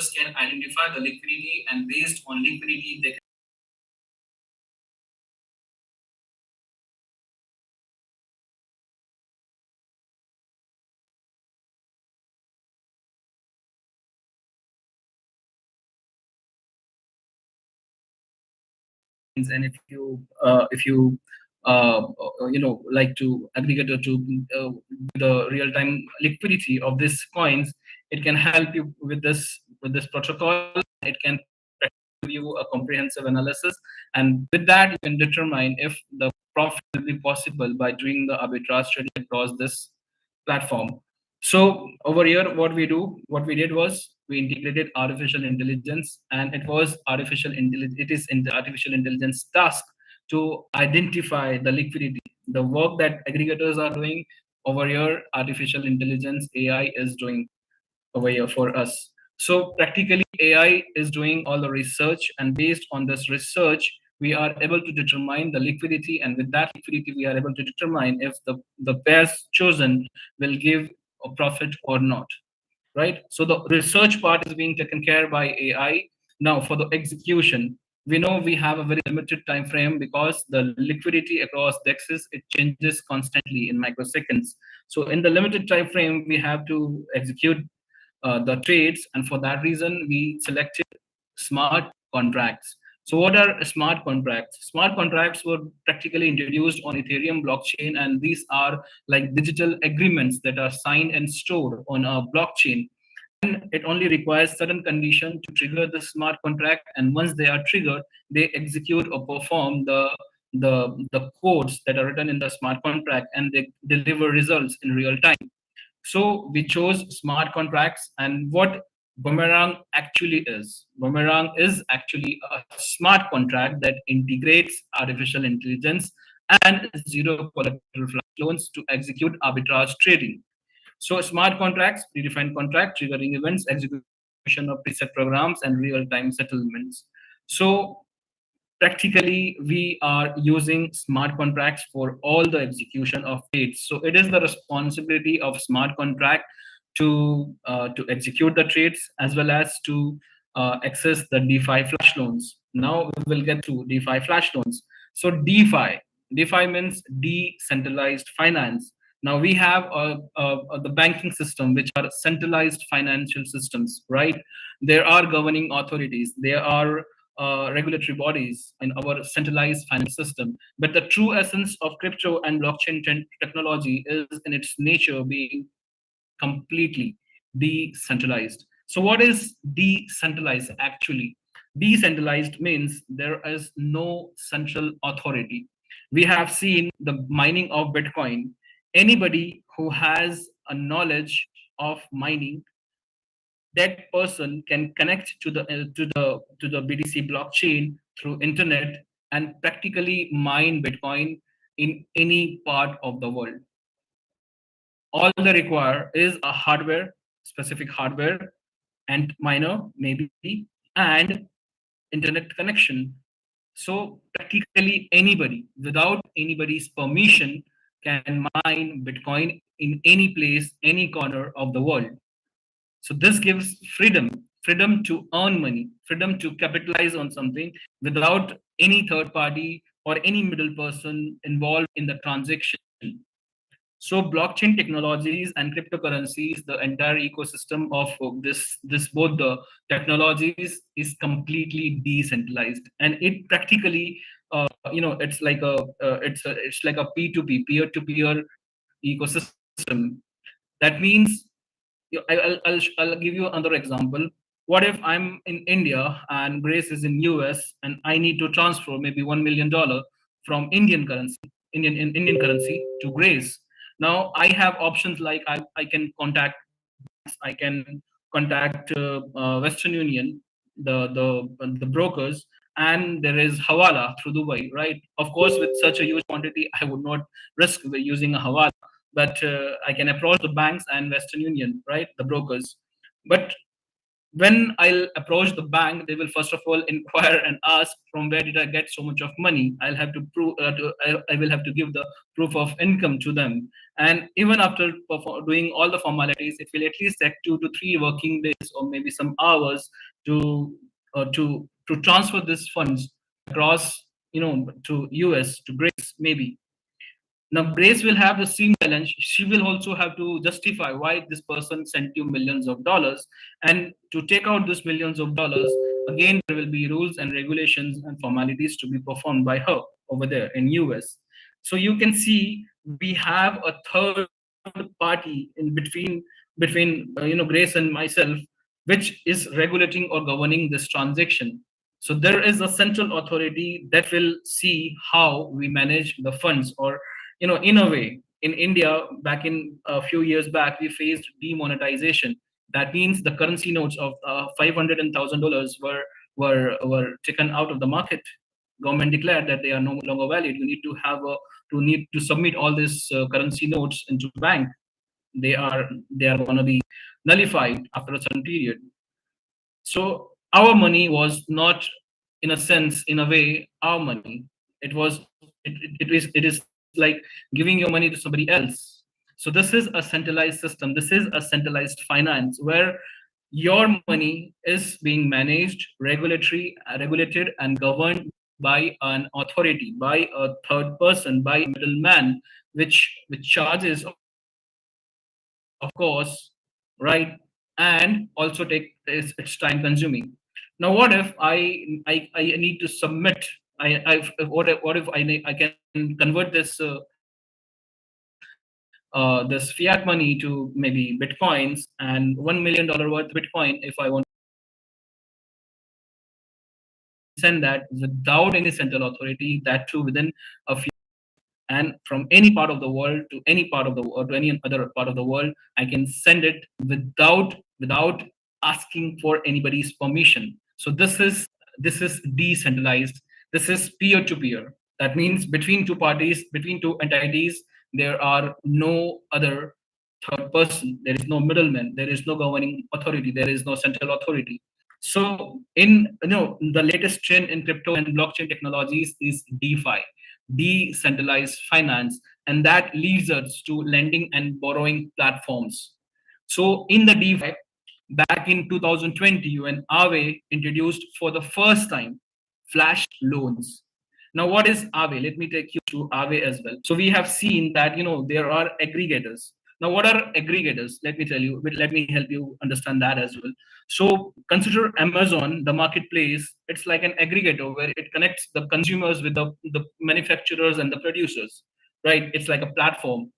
aggregators can identify the liquidity, and based on liquidity, they and if you like to aggregator to the real time liquidity of these coins, it can help you with this protocol. It can give you a comprehensive analysis, and with that you can determine if the profit will be possible by doing the arbitrage trading across this platform. So over here, what we did was we integrated artificial intelligence, and it was artificial intelligence. It is in the artificial intelligence task to identify the liquidity. The work that aggregators are doing over here, artificial intelligence (AI) is doing over here for us. So practically, AI is doing all the research, and based on this research, we are able to determine the liquidity, and with that liquidity, we are able to determine if the pairs chosen will give a profit or not. Right? So the research part is being taken care by AI. Now, for the execution, we know we have a very limited time frame because the liquidity across DEXs it changes constantly in microseconds. So in the limited time frame, we have to execute the trades, and for that reason, we selected smart contracts. So what are smart contracts? Smart contracts were practically introduced on Ethereum blockchain, and these are like digital agreements that are signed and stored on a blockchain. And it only requires certain condition to trigger the smart contract, and once they are triggered, they execute or perform the codes that are written in the smart contract, and they deliver results in real time. So we chose smart contracts, and what Boomerang actually is. Boomerang is actually a smart contract that integrates artificial intelligence and zero collateral loans to execute arbitrage trading. So smart contracts, predefined contract, triggering events, execution of preset programs, and real-time settlements. So practically we are using smart contracts for all the execution of trades. So it is the responsibility of smart contract to execute the trades as well as to access the DeFi flash loans. Now we will get to DeFi flash loans. So DeFi means decentralized finance. Now we have the banking system, which are centralized financial systems, right? There are governing authorities. There are regulatory bodies in our centralized finance system. But the true essence of crypto and blockchain technology is in its nature being completely decentralized. So, what is decentralized actually? Decentralized means there is no central authority. We have seen the mining of Bitcoin. Anybody who has a knowledge of mining, that person can connect to the BTC blockchain through internet and practically mine Bitcoin in any part of the world. All they require is a hardware, specific hardware, and miner maybe, and internet connection. So practically anybody, without anybody's permission, can mine Bitcoin in any place, any corner of the world. So this gives freedom to earn money, freedom to capitalize on something without any third party or any middle person involved in the transaction. So blockchain technologies and cryptocurrencies, the entire ecosystem of this both the technologies is completely decentralized, and it practically it's like a P2P, peer-to-peer ecosystem. That means I'll give you another example. What if I'm in India and Grace is in US and I need to transfer maybe $1 million from Indian currency to Grace? Now I have options like I can contact I can contact Western Union, the brokers, and there is Hawala through Dubai, right? Of course, with such a huge quantity, I would not risk using a Hawala, but I can approach the banks and Western Union, right? The brokers. But when I'll approach the bank, they will first of all inquire and ask, from where did I get so much of money? I'll have to prove, I will have to give the proof of income to them. And even after doing all the formalities, it will at least take 2 to 3 working days or maybe some hours to to transfer these funds across, to US, to Grace, maybe. Now, Grace will have the same challenge. She will also have to justify why this person sent you millions of dollars. And to take out those millions of dollars, again, there will be rules and regulations and formalities to be performed by her over there in US. So you can see we have a third party in between Grace and myself, which is regulating or governing this transaction. So there is a central authority that will see how we manage the funds, or in a way, in India, back in a few years back, we faced demonetization. That means the currency notes of 500 and $1,000 were taken out of the market. Government declared that they are no longer valid. You need to submit all these currency notes into bank. They are going to be nullified after a certain period. So our money was not, in a sense, in a way, our money. It is like giving your money to somebody else. So this is a centralized system. This is a centralized finance where your money is being managed, regulated, and governed by an authority, by a third person, by a middleman, which charges, of course, right? And also it's time consuming. Now, what if I need to submit, what if I can convert this fiat money to maybe bitcoins, and $1 million worth of bitcoin, if I want to send that without any central authority, that too within a few seconds, and from any part of the world to any part of the world, I can send it without without asking for anybody's permission. So this is decentralized. This is decentralized. This is peer-to-peer. That means between two parties, between two entities, there are no other third person. There is no middleman. There is no governing authority. There is no central authority. So in the latest trend in crypto and blockchain technologies is DeFi, decentralized finance, and that leads us to lending and borrowing platforms. So in the DeFi, back in 2020, when Aave introduced for the first time flash loans. Now, what is Aave? Let me take you to Aave as well. So we have seen that there are aggregators. Now, what are aggregators? Let me tell you. Let me help you understand that as well. So consider Amazon, the marketplace. It's like an aggregator where it connects the consumers with the manufacturers and the producers. Right? It's like a platform.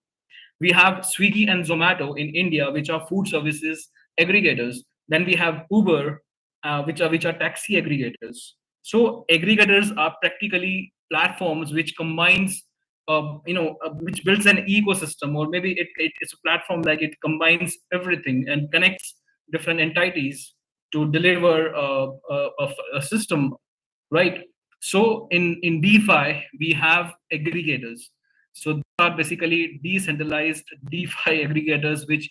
We have Swiggy and Zomato in India, which are food services aggregators. Then we have Uber, which are taxi aggregators. So aggregators are practically platforms which combines, which builds an ecosystem, or maybe it's a platform like it combines everything and connects different entities to deliver a system, right? So in DeFi, we have aggregators. So these are basically decentralized DeFi aggregators, which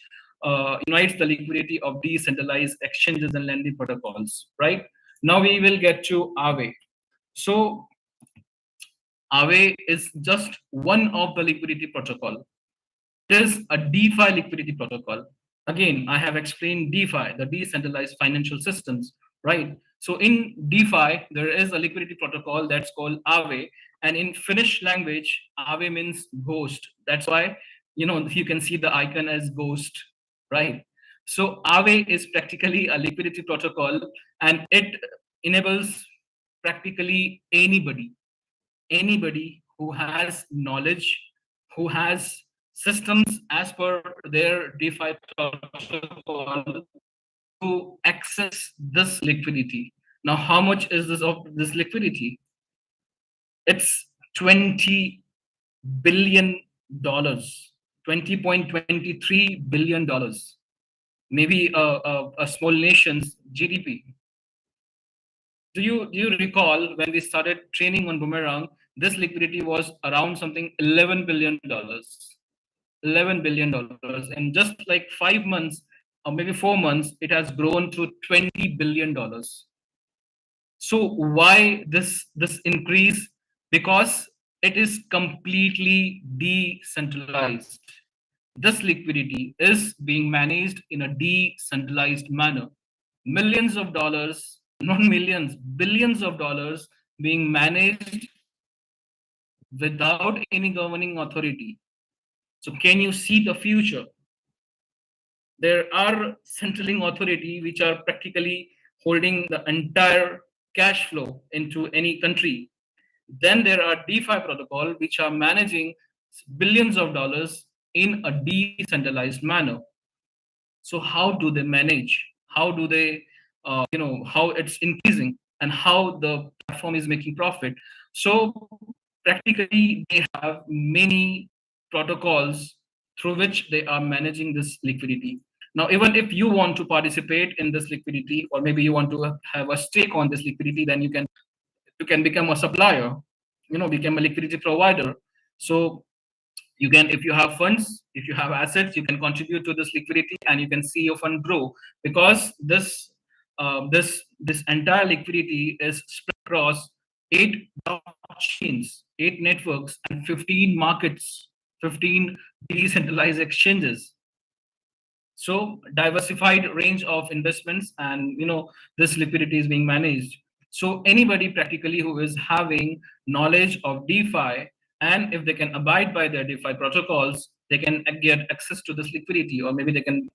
unites the liquidity of decentralized exchanges and lending protocols, right? Now we will get to Aave. So Aave is just one of the liquidity protocol. It is a DeFi liquidity protocol. Again, I have explained DeFi, the decentralized financial systems, right? So in DeFi, there is a liquidity protocol that's called Aave, and in Finnish language, Aave means ghost. That's why you can see the icon as ghost, right? So Aave is practically a liquidity protocol, and it enables practically anybody who has knowledge, who has systems as per their DeFi protocol, to access this liquidity. Now, how much is this of this liquidity? It's $20 billion, $20.23 billion, maybe a small nation's GDP. Do you recall when we started training on Boomerang, this liquidity was around something $11 billion. $11 billion. In just like 5 months, or maybe 4 months, it has grown to $20 billion. So why this increase? Because it is completely decentralized. This liquidity is being managed in a decentralized manner. Millions of dollars, not millions, billions of dollars being managed without any governing authority. So can you see the future? There are centraling authority which are practically holding the entire cash flow into any country. Then there are DeFi protocol which are managing billions of dollars in a decentralized manner. So how do they manage? How do they, how it's increasing and how the platform is making profit? So practically they have many protocols through which they are managing this liquidity. Now, even if you want to participate in this liquidity, or maybe you want to have a stake on this liquidity, then you can become a supplier, become a liquidity provider. So you can, if you have funds, if you have assets, you can contribute to this liquidity and you can see your fund grow, because this entire liquidity is spread across 8 blockchains, 8 networks, and 15 markets, 15 decentralized exchanges. So diversified range of investments, and this liquidity is being managed. So anybody practically who is having knowledge of DeFi, and if they can abide by their DeFi protocols, they can get access to this liquidity, or maybe they can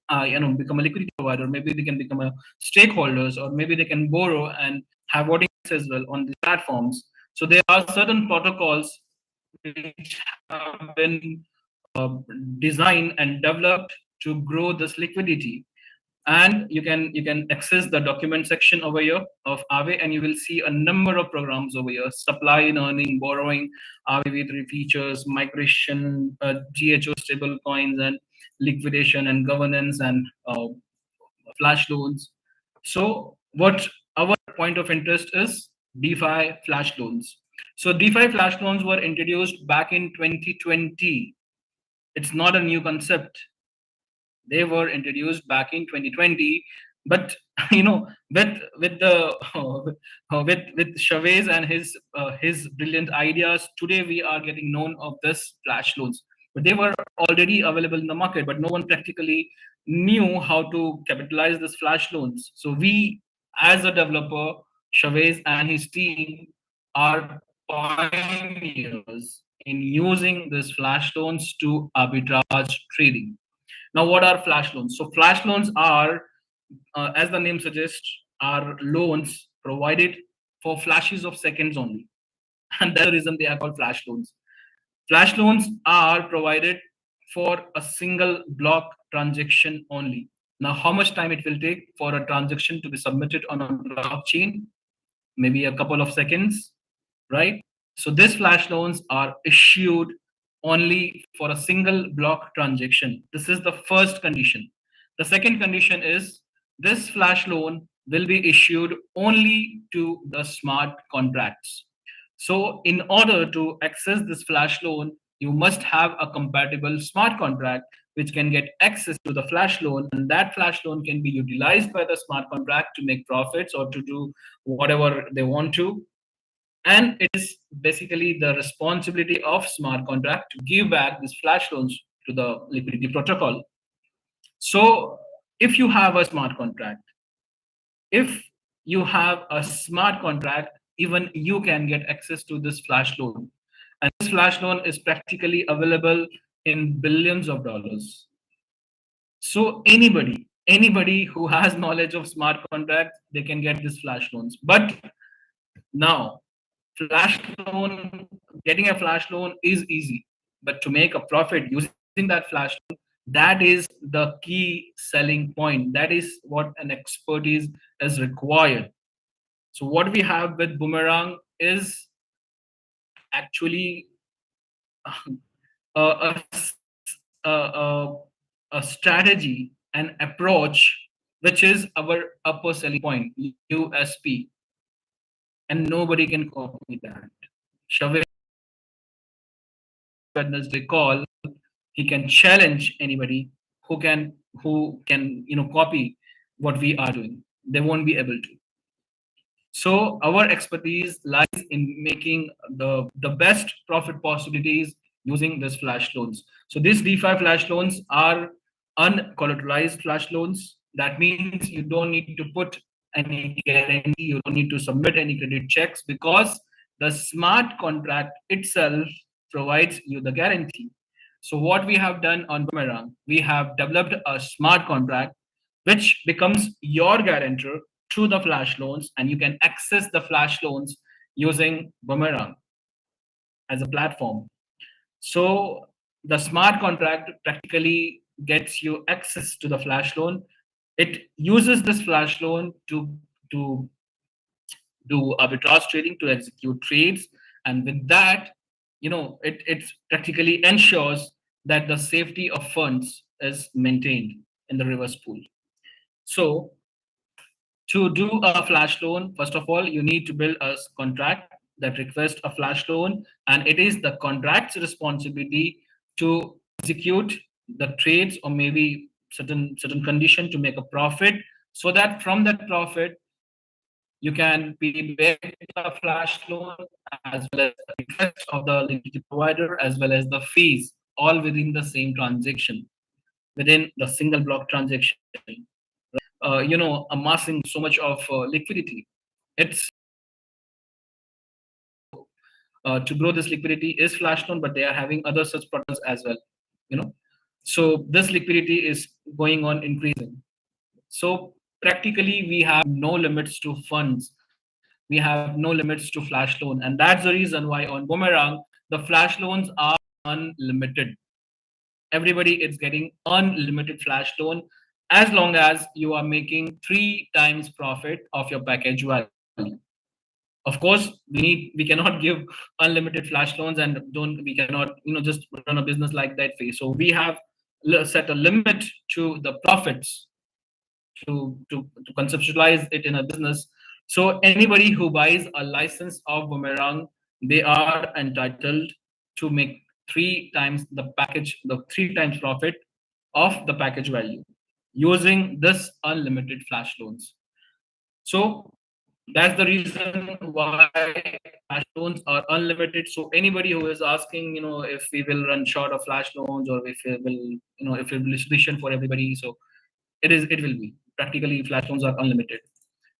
become a liquidity provider, maybe they can become a stakeholders, or maybe they can borrow and have voting rights as well on these platforms. So there are certain protocols which have been uh, designed and developed to grow this liquidity. And you can access the document section over here of Aave, and you will see a number of programs over here: supply and earning, borrowing, Aave v3 features, migration, GHO stable coins, and liquidation and governance, and flash loans. So what our point of interest is: DeFi flash loans. So DeFi flash loans were introduced back in 2020. It's not a new concept. They were introduced back in 2020, but with the with Chavez and his brilliant ideas, today we are getting known of this flash loans. But they were already available in the market, but no one practically knew how to capitalize this flash loans. So we, as a developer, Chavez and his team, are pioneers in using this flash loans to arbitrage trading. Now, what are flash loans? So, flash loans are, as the name suggests, are loans provided for flashes of seconds only. And that's the reason they are called flash loans. Flash loans are provided for a single block transaction only. Now, how much time it will take for a transaction to be submitted on a blockchain? Maybe a couple of seconds, right? So these flash loans are issued only for a single block transaction. This is the first condition. The second condition is this flash loan will be issued only to the smart contracts. So in order to access this flash loan, you must have a compatible smart contract which can get access to the flash loan, and that flash loan can be utilized by the smart contract to make profits or to do whatever they want to. And it is basically the responsibility of smart contract to give back these flash loans to the liquidity protocol. So if you have a smart contract, if you have a smart contract, even you can get access to this flash loan. And this flash loan is practically available in billions of dollars. So anybody who has knowledge of smart contracts, they can get these flash loans. But now, flash loan, getting a flash loan is easy, but to make a profit using that flash loan, that is the key selling point. That is what an expertise is required. So what we have with Boomerang is actually a, a, a, a, a strategy, an approach, which is our upper selling point, USP, and nobody can copy that. Shaved Wednesday call, he can challenge anybody who can who can copy what we are doing. They won't be able to. So our expertise lies in making the best profit possibilities using this flash loans. So these DeFi flash loans are uncollateralized flash loans. That means you don't need to put any guarantee, you don't need to submit any credit checks, because the smart contract itself provides you the guarantee. So what we have done on Boomerang, we have developed a smart contract which becomes your guarantor through the flash loans, and you can access the flash loans using Boomerang as a platform. So the smart contract practically gets you access to the flash loan. It uses this flash loan to do arbitrage trading, to execute trades, and with that, it practically ensures that the safety of funds is maintained in the reverse pool. So to do a flash loan, first of all, you need to build a contract that requests a flash loan, and it is the contract's responsibility to execute the trades, or maybe certain condition to make a profit, so that from that profit you can be back the flash loan, as well as the interest of the liquidity provider, as well as the fees, all within the same transaction, within the single block transaction. Amassing so much of liquidity. It's to grow this liquidity is flash loan, but they are having other such products as well. You know, so this liquidity is going on increasing. So practically, we have no limits to funds. We have no limits to flash loan, and that's the reason why on Boomerang the flash loans are unlimited. Everybody is getting unlimited flash loan as long as you are making 3 times profit of your package value. Of course, we cannot give unlimited flash loans, and don't we cannot just run a business like that way. So we have set a limit to the profits to conceptualize it in a business. So anybody who buys a license of Boomerang, they are entitled to make 3 times profit of the package value using this unlimited flash loans. So that's the reason why flash loans are unlimited. So anybody who is asking, if we will run short of flash loans, or if it will, if it will be sufficient for everybody, so it will be. Practically, flash loans are unlimited.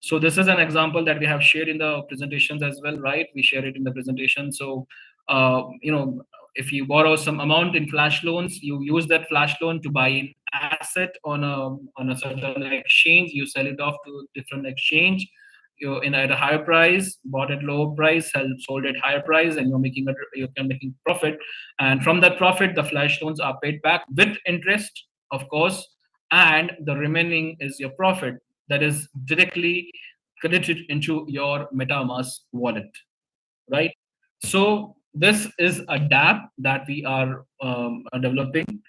So this is an example that we have shared in the presentations as well, right? We share it in the presentation. So, if you borrow some amount in flash loans, you use that flash loan to buy an asset on a certain exchange. You sell it off to different exchange. You in at a higher price, bought at lower price, sold at higher price, and you're making profit. And from that profit, the flash loans are paid back with interest, of course, and the remaining is your profit that is directly credited into your MetaMask wallet, right? So this is a dApp that we are developing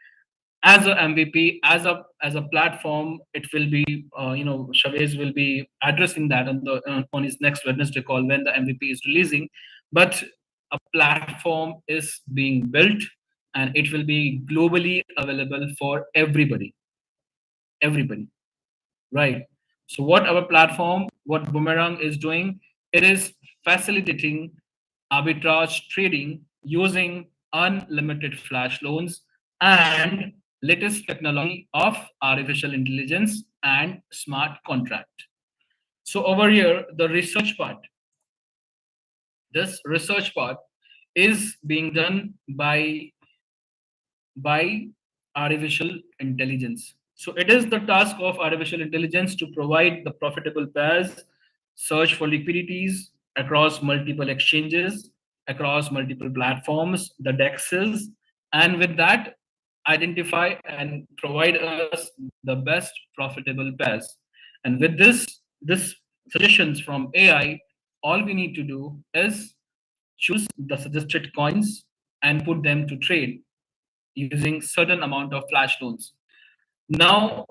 as a MVP, as a platform. It will be, Chavez will be addressing that on his next Wednesday call when the MVP is releasing. But a platform is being built, and it will be globally available for everybody, right? So what Boomerang is doing, it is facilitating arbitrage trading using unlimited flash loans and latest technology of artificial intelligence and smart contract. So over here, this research part is being done by artificial intelligence. So it is the task of artificial intelligence to provide the profitable pairs, search for liquidities across multiple exchanges, across multiple platforms, the DEXs, and with that, identify and provide us the best profitable pairs. And with this suggestions from AI, all we need to do is choose the suggested coins and put them to trade using certain amount of flash loans. Now,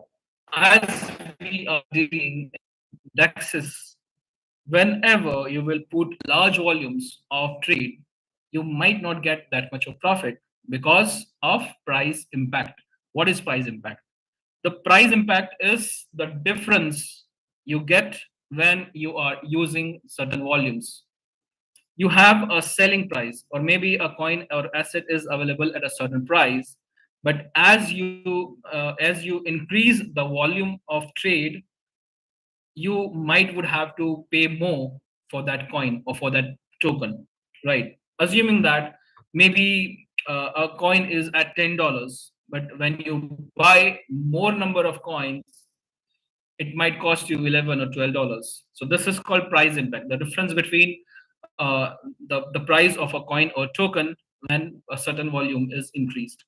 as we are dealing DEXs, whenever you will put large volumes of trade, you might not get that much of profit because of price impact. What is price impact? The price impact is the difference you get when you are using certain volumes. You have a selling price, or maybe a coin or asset is available at a certain price, but as you increase the volume of trade, you might would have to pay more for that coin or for that token, right? Assuming that maybe a coin is at $10, but when you buy more number of coins, it might cost you 11 or $12. So this is called price impact, the difference between the price of a coin or token when a certain volume is increased.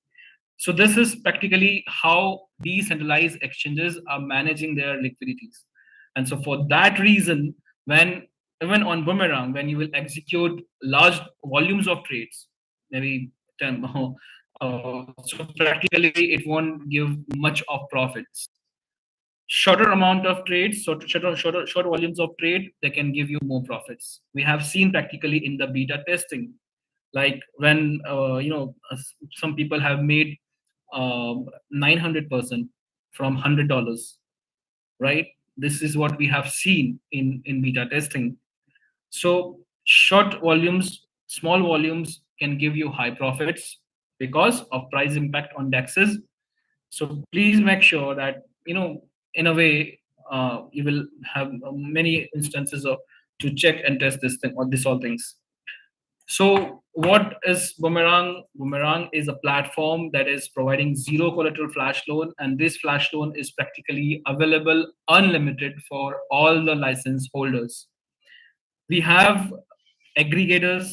So this is practically how decentralized exchanges are managing their liquidities. And so for that reason, when even on Boomerang, when you will execute large volumes of trades, maybe 10, so practically it won't give much of profits. Shorter amount of trades, so short volumes of trade, they can give you more profits. We have seen practically in the beta testing, like when some people have made 900% from $100, right? This is what we have seen in beta testing. So short volumes, small volumes can give you high profits because of price impact on dexes. So please make sure that, in a way, you will have many instances of to check and test this thing or this all things. So what is Boomerang? Boomerang is a platform that is providing zero collateral flash loan, and this flash loan is practically available unlimited for all the license holders. We have aggregators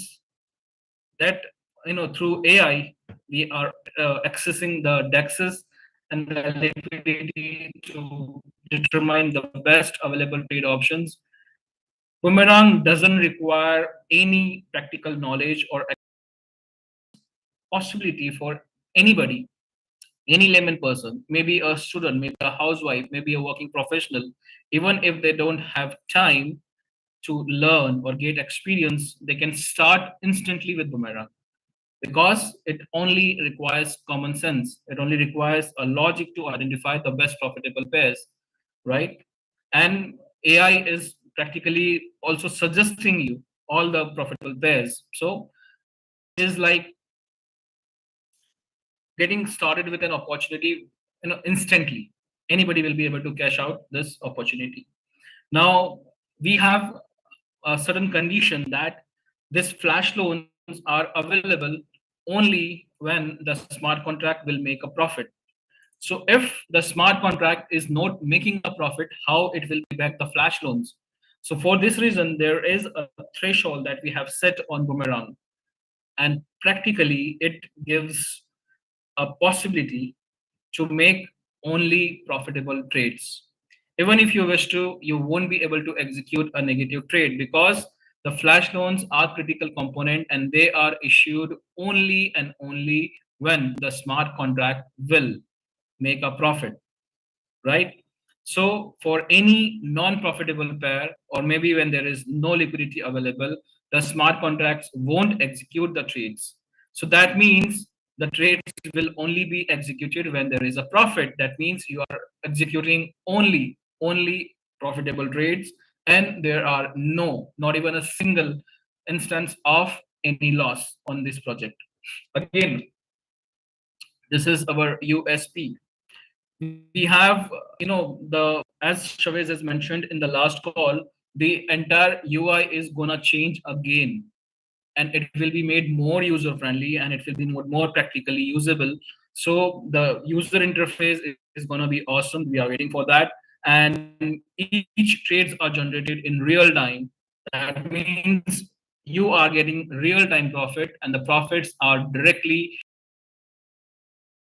that, through AI we are accessing the dexes and the liquidity to determine the best available trade options. Boomerang doesn't require any practical knowledge or possibility for anybody, any layman person, maybe a student, maybe a housewife, maybe a working professional, even if they don't have time to learn or get experience, they can start instantly with Boomerang because it only requires common sense. It only requires a logic to identify the best profitable pairs, right? And AI is practically also suggesting you all the profitable pairs. So is like getting started with an opportunity, instantly. Anybody will be able to cash out this opportunity. Now we have a certain condition that this flash loans are available only when the smart contract will make a profit. So if the smart contract is not making a profit, how it will pay back the flash loans? So for this reason, there is a threshold that we have set on Boomerang, and practically it gives a possibility to make only profitable trades. Even if you wish to, you won't be able to execute a negative trade because the flash loans are critical component and they are issued only and only when the smart contract will make a profit, right? So for any non-profitable pair, or maybe when there is no liquidity available, the smart contracts won't execute the trades. So that means the trades will only be executed when there is a profit. That means you are executing only profitable trades, and there are not even a single instance of any loss on this project. Again, this is our USP. We have, the as Chavez has mentioned in the last call, the entire UI is gonna change again, and it will be made more user friendly and it will be more practically usable. So the user interface is going to be awesome. We are waiting for that. And each trades are generated in real time. That means you are getting real time profit, and the profits are directly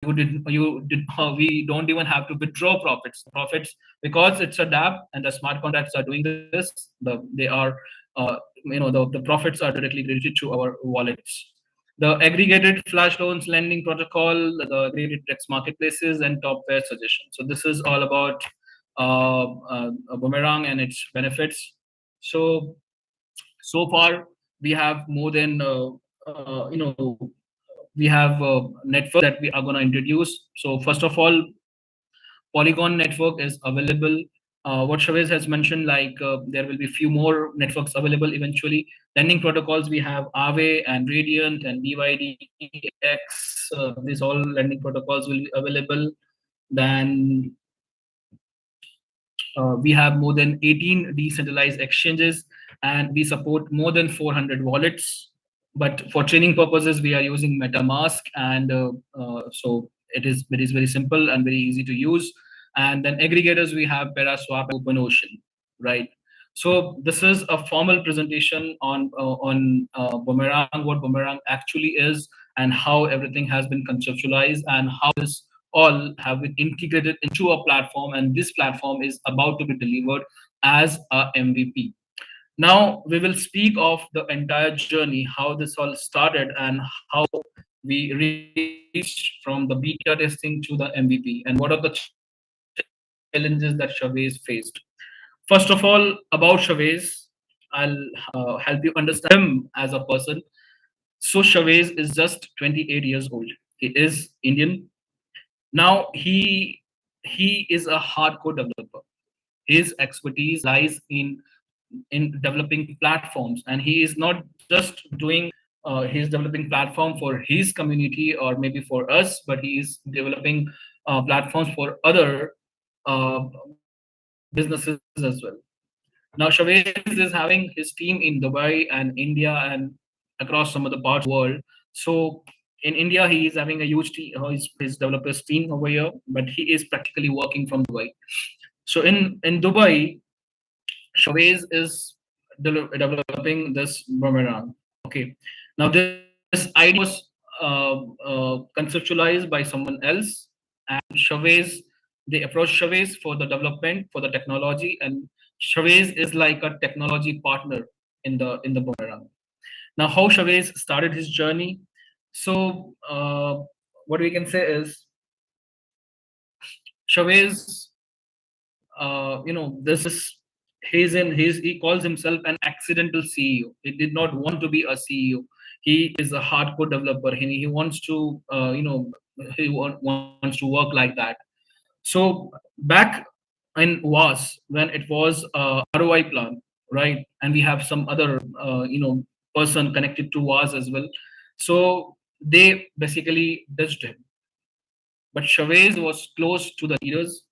we don't even have to withdraw profits because it's a dApp and the smart contracts are doing this. They are the profits are directly credited to our wallets. The aggregated flash loans lending protocol, the aggregated text marketplaces, and top pair suggestions. So this is all about Boomerang and its benefits. So far we have more than we have networks that we are going to introduce. So first of all, Polygon network is available. What Chavez has mentioned, like there will be few more networks available eventually. Lending protocols, we have Aave and Radiant and BYDX. These all lending protocols will be available. Then we have more than 18 decentralized exchanges, and we support more than 400 wallets. But for training purposes, we are using MetaMask, and so it is very simple and very easy to use. And then aggregators, we have ParaSwap, OpenOcean, right? So this is a formal presentation on Boomerang, what Boomerang actually is, and how everything has been conceptualized, and how this all have been integrated into a platform, and this platform is about to be delivered as a MVP. Now we will speak of the entire journey, how this all started, and how we reached from the beta testing to the MVP, and what are the challenges that Chavez faced. First of all, about Chavez, I'll help you understand him as a person. So Chavez is just 28 years old. He is Indian. Now he is a hardcore developer. His expertise lies in developing platforms, and he is not just doing he's developing platform for his community or maybe for us, but he is developing platforms for other businesses as well. Now Chavez is having his team in Dubai and India and across some other parts of the world. So in India, he is having a huge team, his developers team over here, but he is practically working from Dubai. So in Dubai, Chavez is developing this boomerang. Okay, now this idea was conceptualized by someone else, and Chavez, they approached Chavez for the development, for the technology, and Chavez is like a technology partner in the boomerang. Now, how Chavez started his journey? So, what we can say is Chavez, he calls himself an accidental CEO. He did not want to be a CEO. He is a hardcore developer. He wants to, wants to work like that. So back in was when it was ROI plan, right? And we have some other, person connected to was as well. So they basically ditched him, but Chavez was close to the leaders.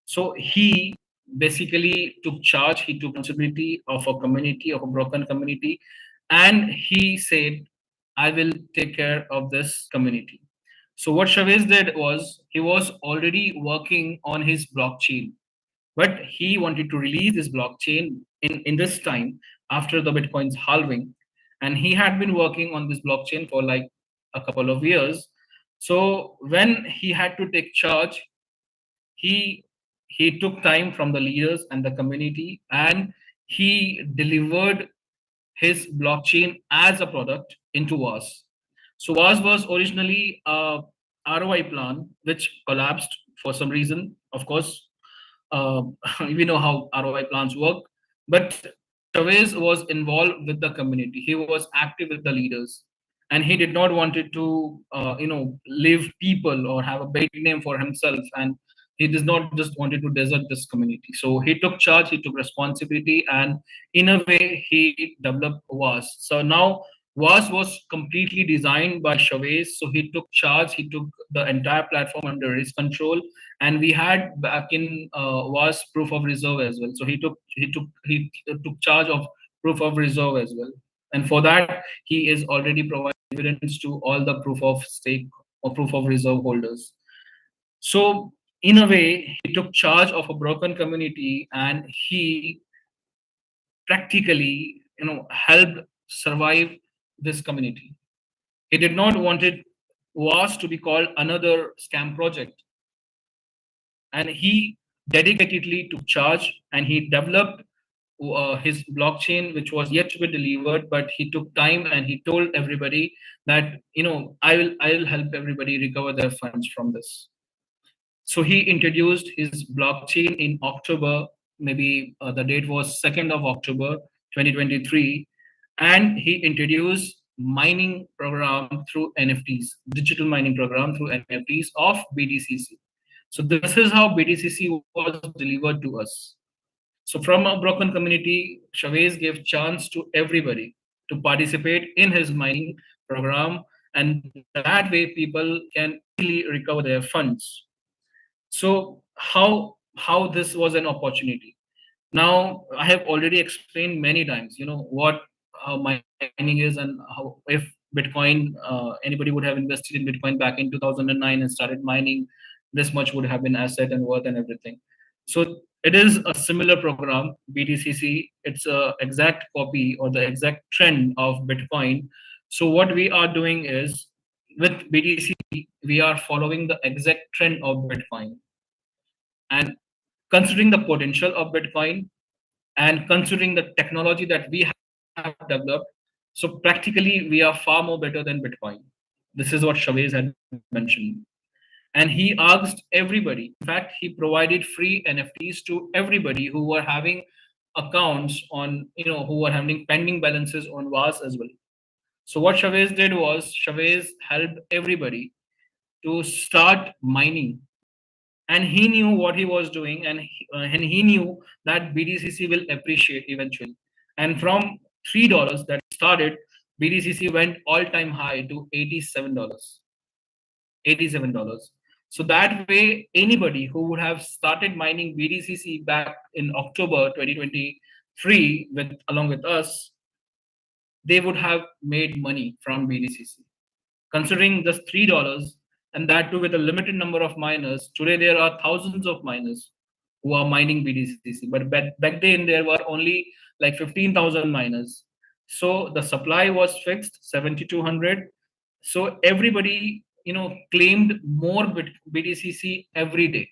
So he basically took charge, he took responsibility of a community, of a broken community, and he said, I will take care of this community. So what Chavez did was he was already working on his blockchain, but he wanted to release this blockchain in this time after the Bitcoin's halving. And he had been working on this blockchain for like a couple of years. So when he had to take charge, he he took time from the leaders and the community, and he delivered his blockchain as a product into was. So was originally a ROI plan which collapsed for some reason. Of course, uh, we know how ROI plans work. But Chavez was involved with the community. He was active with the leaders, and he did not wanted to, leave people or have a big name for himself. And he does not just wanted to desert this community. So he took charge, he took responsibility, and in a way, he developed Was. So now was completely designed by Chavez. So he took charge, he took the entire platform under his control, and we had back in was proof of reserve as well. So he took charge of proof of reserve as well, and for that he is already providing evidence to all the proof of stake or proof of reserve holders. So in a way, he took charge of a broken community, and he practically, helped survive this community. He did not want it was to be called another scam project, and he dedicatedly took charge, and he developed his blockchain, which was yet to be delivered. But he took time, and he told everybody that, I will help everybody recover their funds from this. So he introduced his blockchain in October, maybe the date was 2nd of October 2023, and he introduced mining program through NFTs, digital mining program through NFTs of BTCC. So this is how BTCC was delivered to us. So from a broken community, Chavez gave chance to everybody to participate in his mining program, and that way people can easily recover their funds. So how this was an opportunity. Now I have already explained many times, what mining is, and how if Bitcoin, anybody would have invested in Bitcoin back in 2009 and started mining, this much would have been asset and worth and everything. So it is a similar program, BTCC. It's a exact copy or the exact trend of Bitcoin. So what we are doing is, with BTCC, we are following the exact trend of Bitcoin, and considering the potential of Bitcoin, and considering the technology that we have developed, so practically we are far more better than Bitcoin. This is what Chavez had mentioned. And he asked everybody, in fact, he provided free NFTs to everybody who were having accounts on, who were having pending balances on VAS as well. So what Chavez did was, Chavez helped everybody to start mining, and he knew what he was doing, and he knew that BDCC will appreciate eventually. And from $3 that started, BDCC went all time high to $87. $87. So that way, anybody who would have started mining BDCC back in October 2023 with along with us, they would have made money from BDCC. Considering just $3, and that too with a limited number of miners, today there are thousands of miners who are mining BDCC. But back then there were only like 15,000 miners. So the supply was fixed 7,200. So everybody, claimed more BDCC every day.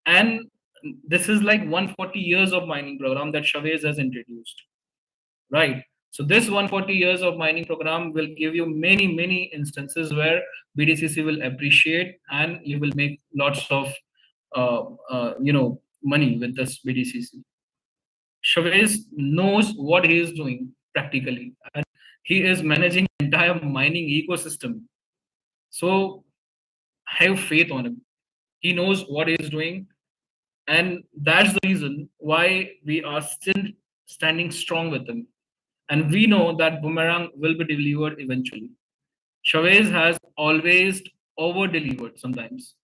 And this is like 140 years of mining program that Chavez has introduced. Right. So this 140 years of mining program will give you many, many instances where BDCC will appreciate, and you will make lots of money with this BDCC. Chavez knows what he is doing practically, and he is managing entire mining ecosystem. So have faith on him. He knows what he is doing, and that's the reason why we are still standing strong with him. And we know that boomerang will be delivered eventually. Chavez has always over delivered sometimes,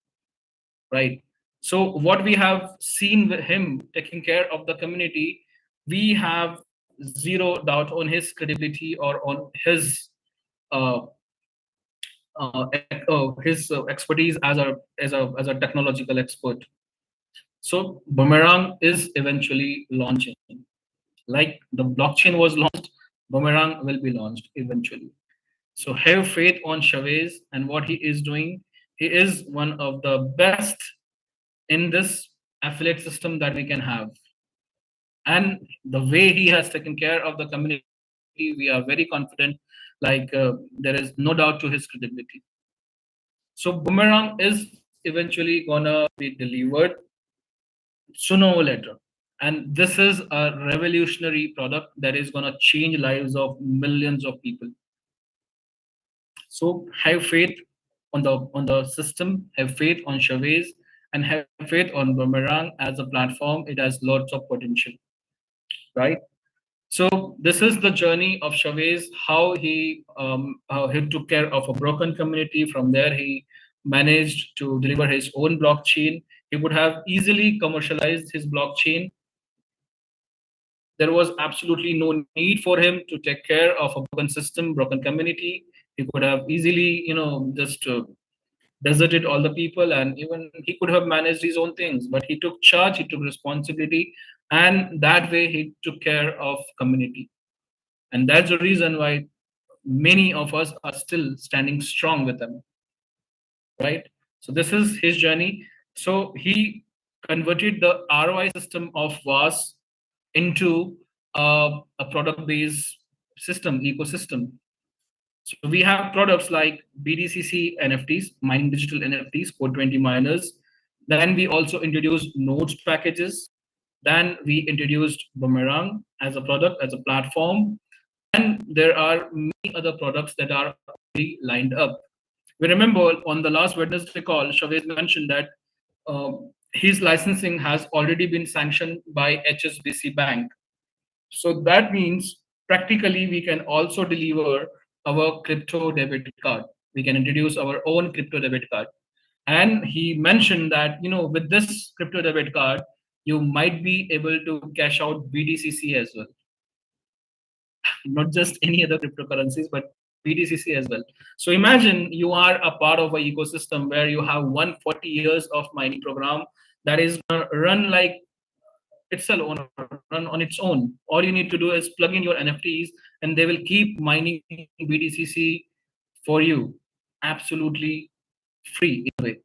right? So what we have seen with him taking care of the community, we have zero doubt on his credibility or on uh, his expertise as a technological expert. So boomerang is eventually launching. Like the blockchain was launched, boomerang will be launched eventually. So have faith on Chavez and what he is doing. He is one of the best in this affiliate system that we can have. And the way he has taken care of the community, we are very confident. There is no doubt to his credibility. So boomerang is eventually gonna be delivered sooner or later. And this is a revolutionary product that is gonna change lives of millions of people. So have faith on the system, have faith on Chavez, and have faith on Boomerang as a platform. It has lots of potential, right? So this is the journey of Chavez, how he took care of a broken community. From there, he managed to deliver his own blockchain. He would have easily commercialized his blockchain. There was absolutely no need for him to take care of a broken system, broken community. He could have easily, just deserted all the people, and even he could have managed his own things. But he took charge, he took responsibility, and that way he took care of community. And that's the reason why many of us are still standing strong with him, right? So this is his journey. So he converted the ROI system of VAS into a product-based system ecosystem. So we have products like BDCC NFTs, mining digital NFTs, for 20 miners. Then we also introduced nodes packages. Then we introduced Boomerang as a product, as a platform. And there are many other products that are already lined up. We remember on the last Wednesday call, Chavez mentioned that his licensing has already been sanctioned by HSBC Bank. So that means practically we can also deliver our crypto debit card. We can introduce our own crypto debit card. And he mentioned that, with this crypto debit card, you might be able to cash out BDCC as well, not just any other cryptocurrencies, but BDCC as well. So imagine you are a part of an ecosystem where you have 140 years of mining program that is gonna run like itself run on its own. All you need to do is plug in your NFTs, and they will keep mining BDCC for you, absolutely free in a way.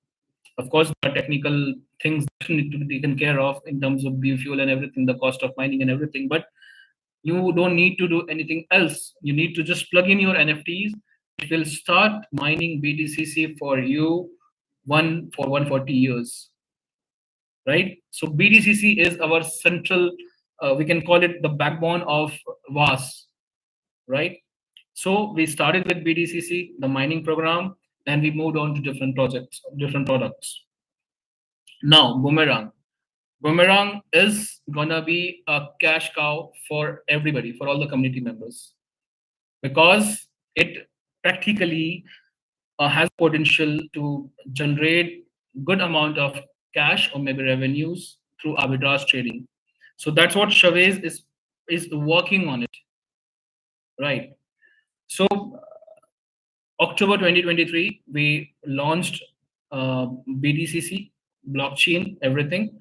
Of course, there are technical things that need to be taken care of in terms of biofuel and everything, the cost of mining and everything. But you don't need to do anything else. You need to just plug in your NFTs. It will start mining BDCC for you one for 140 years, right? So BDCC is our central, we can call it the backbone of VAS, right? So we started with BDCC, the mining program, and we moved on to different projects, different products. Now, Boomerang. Boomerang is gonna be a cash cow for everybody, for all the community members, because it practically has potential to generate good amount of cash or maybe revenues through arbitrage trading. So that's what Chavez is working on it, right? So October 2023, we launched BDCC, blockchain, everything.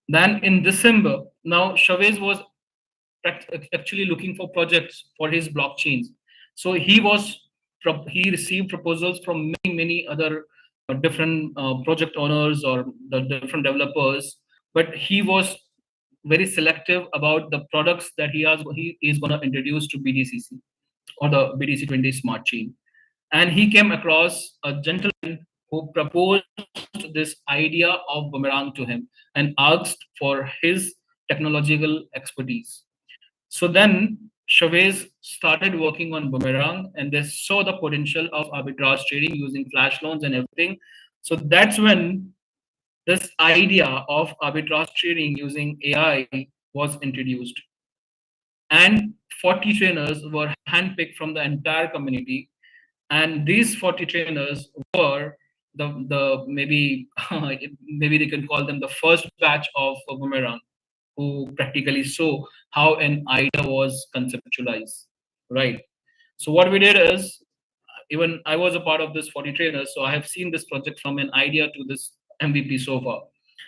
Then in December, now Chavez was actually looking for projects for his blockchains. So he received proposals from many other different project owners or the different developers, but he was very selective about the products that he is going to introduce to BDCC or the BDC20 smart chain. And he came across a gentleman who proposed this idea of Boomerang to him and asked for his technological expertise. So then Chavez started working on Boomerang, and they saw the potential of arbitrage trading using flash loans and everything. So that's when this idea of arbitrage trading using AI was introduced. And 40 trainers were handpicked from the entire community. And these 40 trainers were the maybe maybe they can call them the first batch of Boomerang, who practically saw how an idea was conceptualized, right? So what we did is, even I was a part of this 40 trainers, so I have seen this project from an idea to this MVP so far.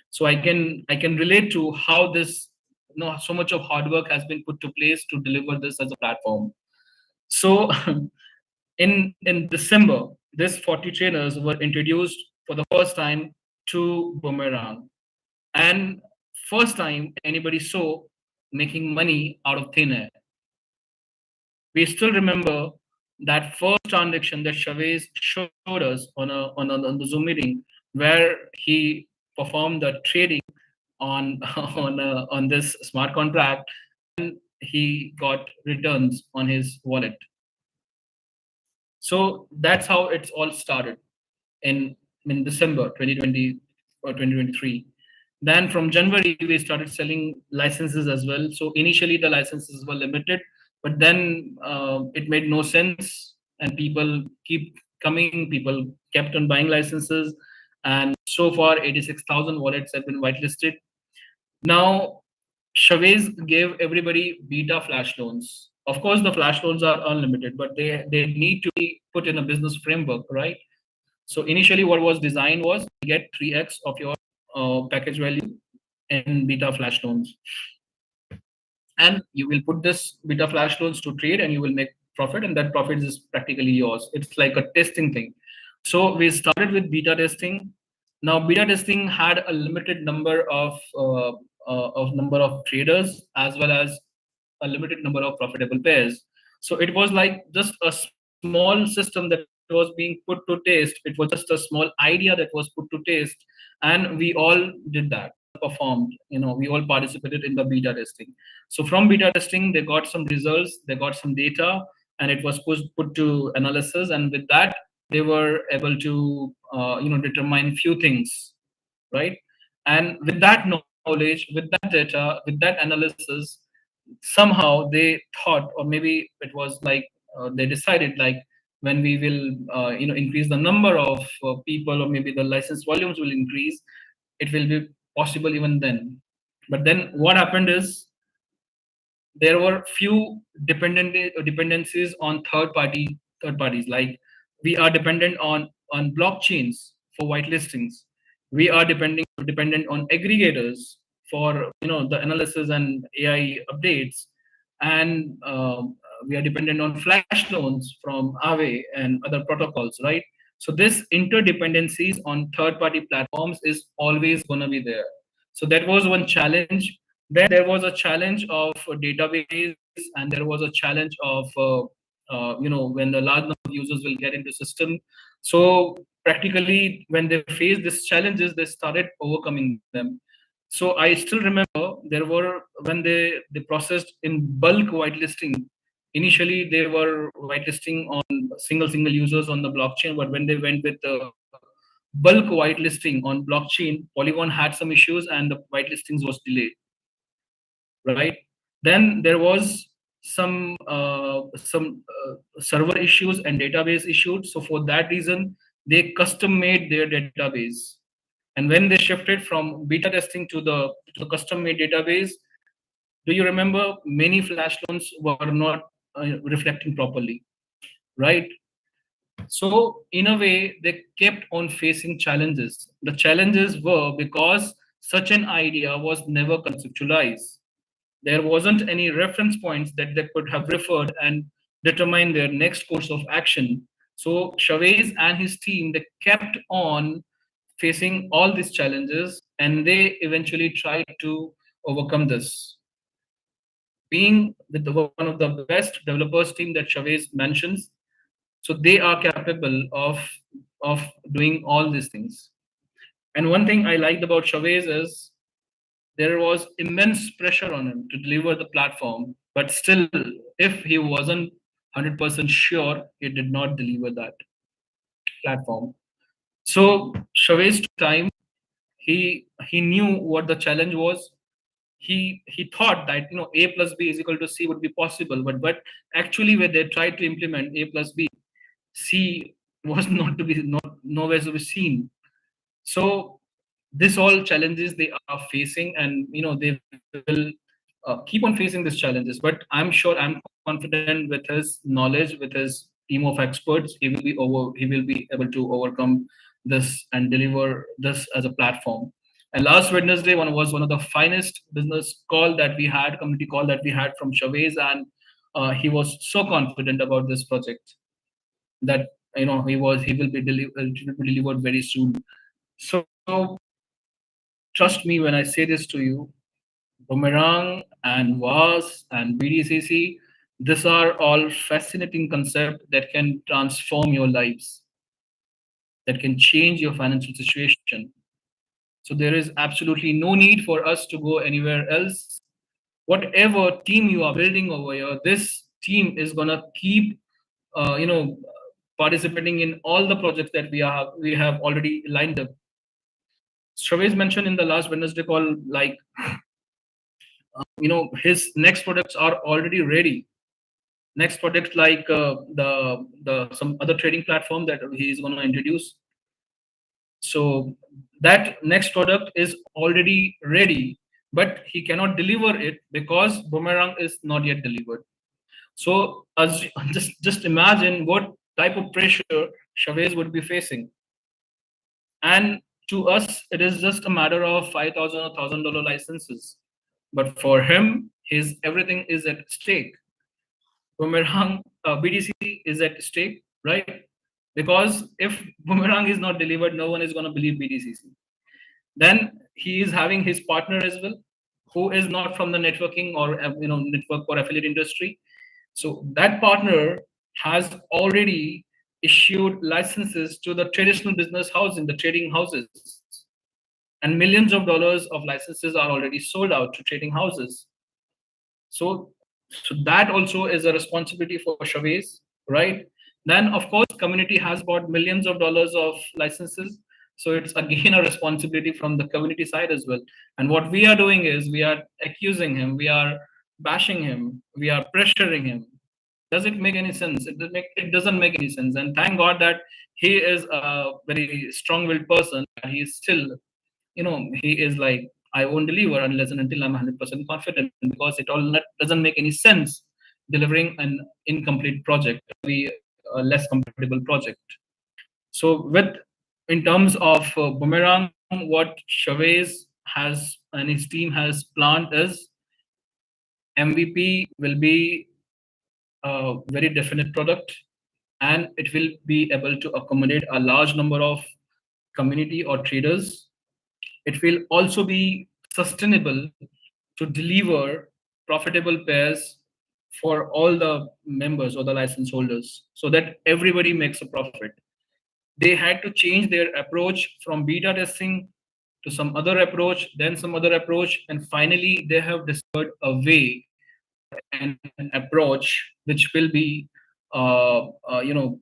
So I can relate to how this, so much of hard work has been put to place to deliver this as a platform. So in December, these 40 trainers were introduced for the first time to Boomerang. And first time anybody saw making money out of thin air. We still remember that first transaction that Chavez showed us on the Zoom meeting, where he performed the trading on on this smart contract. He got returns on his wallet. So that's how it's all started in December 2020 or 2023. Then from January we started selling licenses as well. So initially the licenses were limited, but then it made no sense, and people keep coming. People kept on buying licenses, and so far 86,000 wallets have been whitelisted. Now Chavez gave everybody beta flash loans. Of course, the flash loans are unlimited, but they need to be put in a business framework, right? So initially, what was designed was get 3x of your package value in beta flash loans, and you will put this beta flash loans to trade, and you will make profit, and that profit is practically yours. It's like a testing thing. So we started with beta testing. Now beta testing had a limited number of traders, as well as a limited number of profitable pairs. So it was like just a small system that was being put to taste. It was just a small idea that was put to taste, and we all did that. We all performed. We all participated in the beta testing. So from beta testing, they got some results, they got some data, and it was put to analysis. And with that, they were able to determine few things, right? And with that knowledge, with that data, with that analysis, somehow they thought, or maybe it was like they decided, like when we will increase the number of people, or maybe the license volumes will increase, it will be possible even then. But then what happened is there were few dependencies on third parties. Like we are dependent on blockchains for whitelistings. We are dependent on aggregators for the analysis and AI updates, and we are dependent on flash loans from Aave and other protocols, right? So this interdependencies on third party platforms is always going to be there. So that was one challenge. Then there was a challenge of a database, and there was a challenge of when the large number of users will get into system. So practically, when they faced these challenges, they started overcoming them. So I still remember there were, when they processed in bulk whitelisting. Initially, they were whitelisting on single users on the blockchain, but when they went with the bulk whitelisting on blockchain, Polygon had some issues and the whitelistings was delayed, right? Then there was some server issues and database issues. So for that reason, they custom made their database. And when they shifted from beta testing to the custom made database, do you remember many flash loans were not reflecting properly, right? So, in a way, they kept on facing challenges. The challenges were because such an idea was never conceptualized. There wasn't any reference points that they could have referred and determine their next course of action. So, Chavez and his team, they kept on facing all these challenges, and they eventually tried to overcome this. Being with one of the best developers team that Chavez mentions, so they are capable of doing all these things. And one thing I liked about Chavez is there was immense pressure on him to deliver the platform, but still, if he wasn't 100% sure, he did not deliver that platform. So Chavez took time. He knew what the challenge was. He thought that a plus b is equal to c would be possible, but actually when they tried to implement a plus b, C was not to be, not nowhere to be seen. So this all challenges they are facing, and they will keep on facing these challenges. But I'm confident with his knowledge, with his team of experts, he will be able to overcome this and deliver this as a platform. And last Wednesday one was one of the finest business call that we had, community call that we had from Chavez, and he was so confident about this project that he will be delivered very soon. So trust me when I say this to you, Boomerang and VAS and BDCC, these are all fascinating concepts that can transform your lives, that can change your financial situation. So there is absolutely no need for us to go anywhere else. Whatever team you are building over here, this team is gonna keep participating in all the projects that we have already lined up. Chavez mentioned in the last Wednesday call, like his next products are already ready. Next products like the some other trading platform that he's going to introduce. So that next product is already ready, but he cannot deliver it because Boomerang is not yet delivered. So as just imagine what type of pressure Chavez would be facing. And to us, it is just a matter of 5,000 or $1,000 licenses. But for him, his everything is at stake. Boomerang BDC is at stake, right? Because if Boomerang is not delivered, no one is going to believe BDCC. Then he is having his partner as well, who is not from the networking or network or affiliate industry. So that partner has already issued licenses to the traditional business house in the trading houses, and millions of dollars of licenses are already sold out to trading houses. So, so that also is a responsibility for Chavez, right? Then, of course, community has bought millions of dollars of licenses. So it's again a responsibility from the community side as well. And what we are doing is we are accusing him, we are bashing him, we are pressuring him. Does it make any sense? It doesn't make any sense. And thank God that he is a very strong-willed person. And he is still, he is like, I won't deliver unless and until I'm 100% confident, because it all doesn't make any sense delivering an incomplete project, maybe a less compatible project. So, in terms of Boomerang, what Chavez has and his team has planned is MVP will be a very definite product, and it will be able to accommodate a large number of community or traders. It will also be sustainable to deliver profitable pairs for all the members or the license holders, so that everybody makes a profit. They had to change their approach from beta testing to some other approach, then some other approach, and finally they have discovered a way or an approach which will be,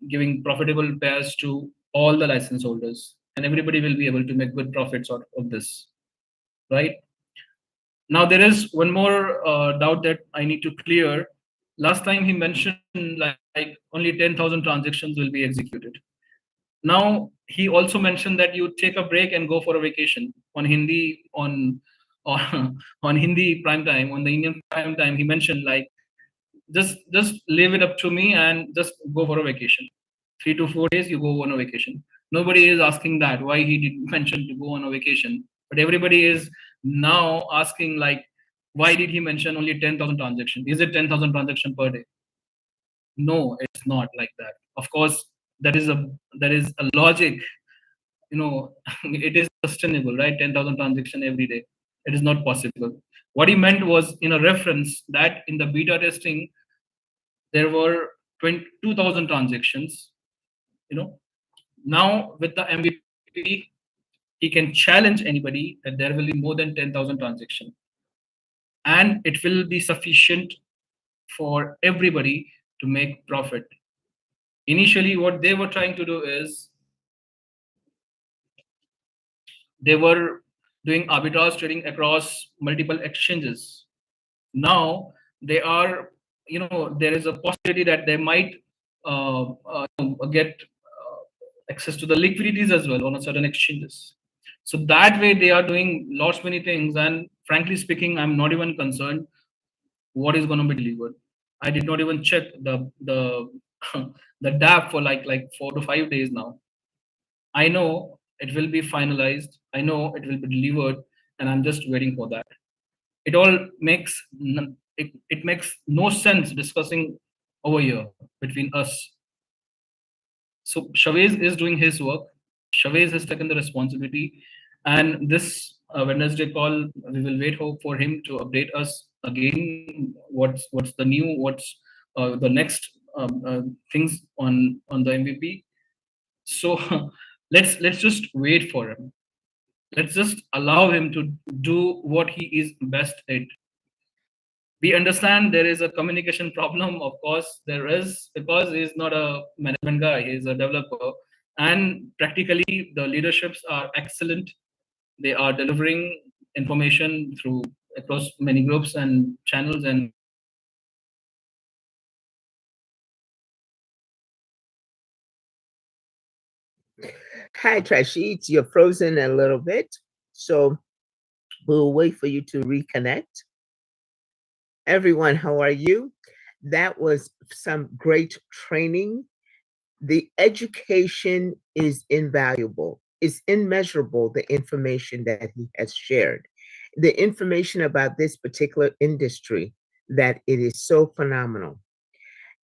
giving profitable pairs to all the license holders, and everybody will be able to make good profits out of this, right? Now there is one more doubt that I need to clear. Last time he mentioned like only 10,000 transactions will be executed. Now he also mentioned that you take a break and go for a vacation on Hindi on on Hindi prime time, on the Indian prime time. He mentioned like just leave it up to me and just go for a vacation. 3 to 4 days you go on a vacation. Nobody is asking that why he did mention to go on a vacation, but everybody is now asking like why did he mention only 10,000 transactions? Is it 10,000 transactions per day? No, it's not like that. Of course, there is a logic. It is sustainable, right? 10,000 transactions every day. It is not possible. What he meant was in a reference that in the beta testing there were 22,000 transactions. You know, now with the MVP, he can challenge anybody that there will be more than 10,000 transactions, and it will be sufficient for everybody to make profit. Initially, what they were trying to do is they were doing arbitrage trading across multiple exchanges. Now they are, there is a possibility that they might get access to the liquidities as well on a certain exchanges. So that way they are doing lots many things, and frankly speaking, I'm not even concerned what is going to be delivered. I did not even check the the DApp for like 4 to 5 days now. I know it will be finalized. I know it will be delivered, and I'm just waiting for that. It all it makes no sense discussing over here between us. So Chavez is doing his work. Chavez has taken the responsibility, and this Wednesday call, we will wait hope for him to update us again. What's the new? What's the next things on the MVP? So let's just wait for him. Let's just allow him to do what he is best at. We understand there is a communication problem, of course there is, because he's not a management guy, he's a developer. And practically the leaderships are excellent. They are delivering information through across many groups and channels, and Hi, Trashid. You're frozen a little bit, so we'll wait for you to reconnect. Everyone, how are you? That was some great training. The education is invaluable. It's immeasurable, the information that he has shared. The information about this particular industry, that it is so phenomenal.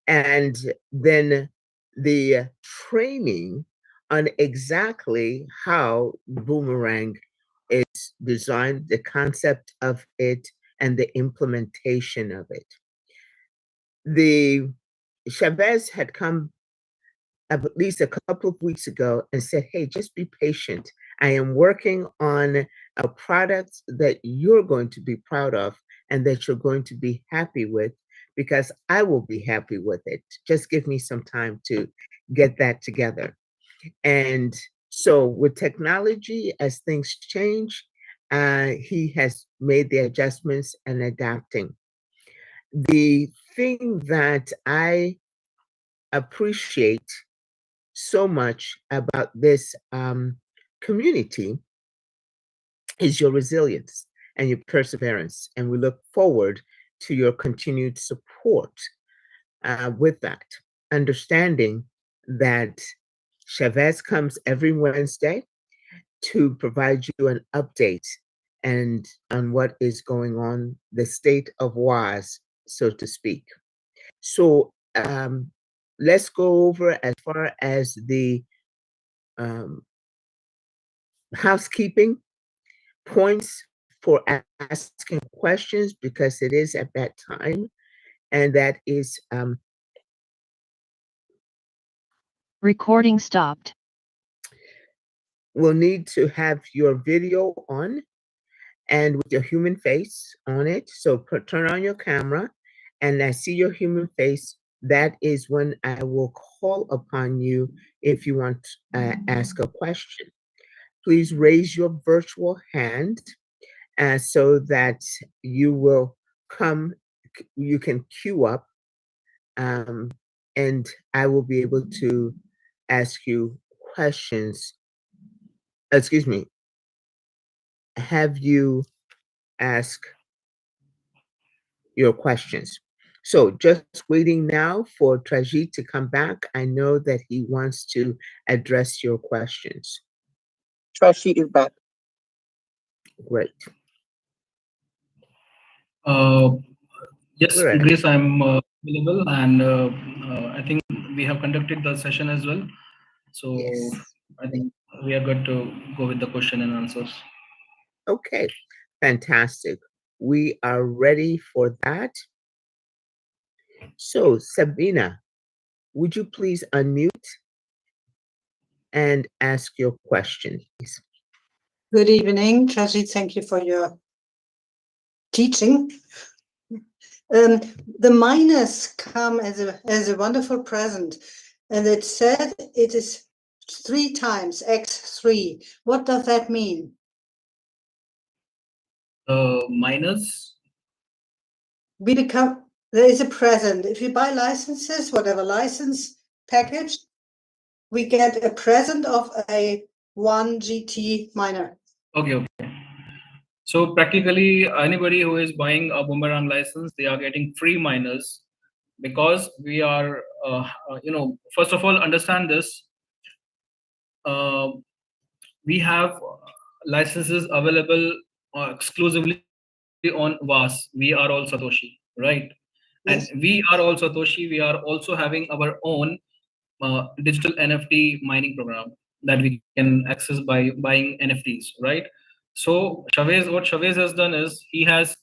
And then the training on exactly how Boomerang is designed, the concept of it, and the implementation of it. The Chavez had come at least a couple of weeks ago and said, hey, just be patient. I am working on a product that you're going to be proud of and that you're going to be happy with, because I will be happy with it. Just give me some time to get that together. And So with technology, as things change, he has made the adjustments and adapting. The thing that I appreciate so much about this community is your resilience and your perseverance. And we look forward to your continued support with that, understanding that Chavez comes every Wednesday to provide you an update and on what is going on, the state of WAS, so to speak. So let's go over as far as the um, housekeeping points for asking questions because it is at that time, and that is recording stopped. We'll need to have your video on and with your human face on it. So turn on your camera and I see your human face. That is when I will call upon you if you want to ask a question. Please raise your virtual hand so that you will come, you can queue up and I will be able to ask you questions. Excuse me, have you ask your questions. So just waiting now for Trajit to come back. I know that he wants to address your questions. Trashit is back. Great. Uh, yes, Correct. Grace, I'm available, and I think we have conducted the session as well. So Yes. I think we are good to go with the question and answers. Okay. Fantastic. We are ready for that. So Sabina, would you please unmute and ask your question, please? Good evening, Trajit. Thank you for your teaching. The minus come as a wonderful present, and it said it is 3 times x3. What does that mean? Minus. There is a present. If you buy licenses, whatever license package, we get a present of a 1 GT miner. Okay. So practically anybody who is buying a boomerang license, they are getting free miners because we are, first of all, understand this. We have licenses available exclusively on VAS. We are all Satoshi, right? And Yes. we are all Satoshi. We are also having our own digital NFT mining program that we can access by buying NFTs, right? So what Chavez has done is he has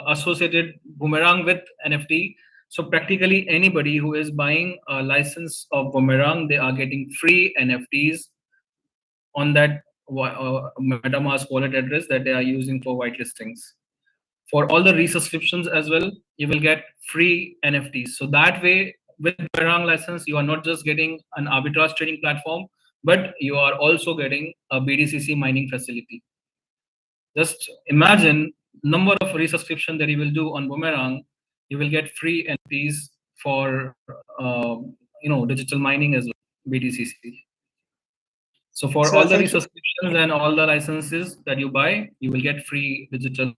associated Boomerang with NFT. So practically anybody who is buying a license of Boomerang, they are getting free NFTs on that MetaMask wallet address that they are using for whitelistings. For all the resubscriptions as well, you will get free NFTs. So that way, with Boomerang license, you are not just getting an arbitrage trading platform, but you are also getting a BDCC mining facility. Just imagine number of resubscription that you will do on Boomerang, you will get free NFTs for digital mining as well, BDCC. So for all the resubscriptions and all the licenses that you buy, you will get free digital